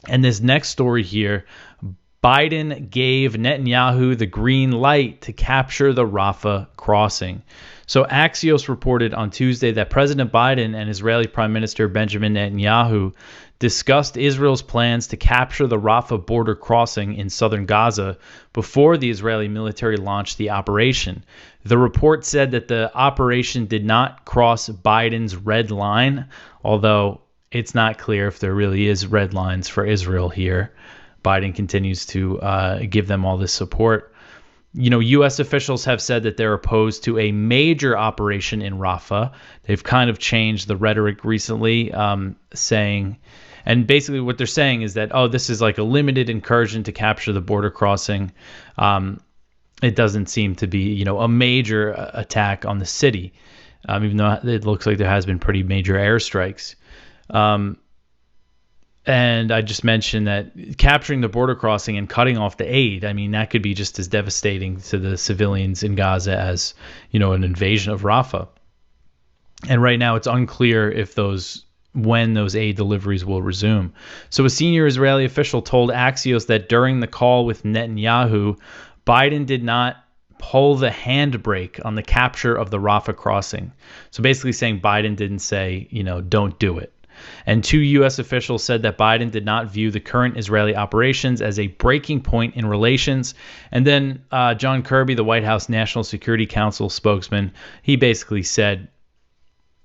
And this next story here, Biden gave Netanyahu the green light to capture the Rafah crossing. So Axios reported on Tuesday that President Biden and Israeli Prime Minister Benjamin Netanyahu discussed Israel's plans to capture the Rafah border crossing in southern Gaza before the Israeli military launched the operation. The report said that the operation did not cross Biden's red line, although it's not clear if there really is red lines for Israel here. Biden continues to give them all this support. U.S. officials have said that they're opposed to a major operation in Rafah. They've kind of changed the rhetoric recently, saying, and basically what they're saying is that, this is like a limited incursion to capture the border crossing. It doesn't seem to be, a major attack on the city, even though it looks like there has been pretty major airstrikes. And I just mentioned that capturing the border crossing and cutting off the aid, that could be just as devastating to the civilians in Gaza as, an invasion of Rafah. And right now it's unclear when those aid deliveries will resume. So a senior Israeli official told Axios that during the call with Netanyahu, Biden did not pull the handbrake on the capture of the Rafah crossing. So basically saying Biden didn't say, don't do it. And two U.S. officials said that Biden did not view the current Israeli operations as a breaking point in relations. And then John Kirby, the White House National Security Council spokesman, he basically said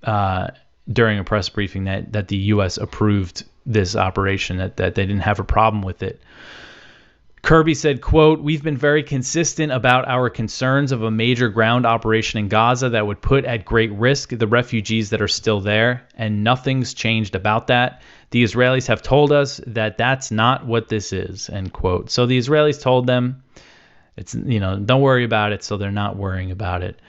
during a press briefing that the U.S. approved this operation, that they didn't have a problem with it. Kirby said, quote, "We've been very consistent about our concerns of a major ground operation in Gaza that would put at great risk the refugees that are still there, and nothing's changed about that. The Israelis have told us that that's not what this is," end quote. So the Israelis told them, don't worry about it, so they're not worrying about it.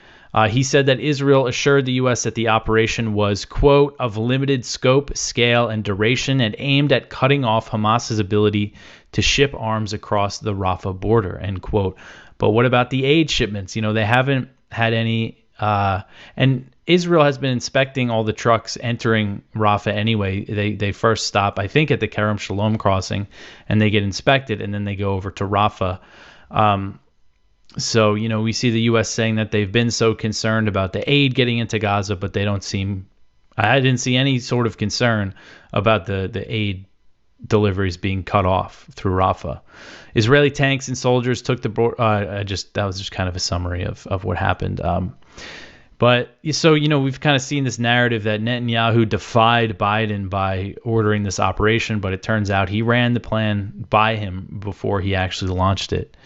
He said that Israel assured the U.S. that the operation was, quote, "of limited scope, scale, and duration and aimed at cutting off Hamas's ability to ship arms across the Rafah border," end quote. But what about the aid shipments? They haven't had any, and Israel has been inspecting all the trucks entering Rafah anyway. They first stop, I think, at the Kerem Shalom crossing, and they get inspected, and then they go over to Rafah. So, we see the U.S. saying that they've been so concerned about the aid getting into Gaza, but I didn't see any sort of concern about the aid deliveries being cut off through Rafah. Israeli tanks and soldiers took the border. That was just kind of a summary of what happened. But so, we've kind of seen this narrative that Netanyahu defied Biden by ordering this operation, but it turns out he ran the plan by him before he actually launched it.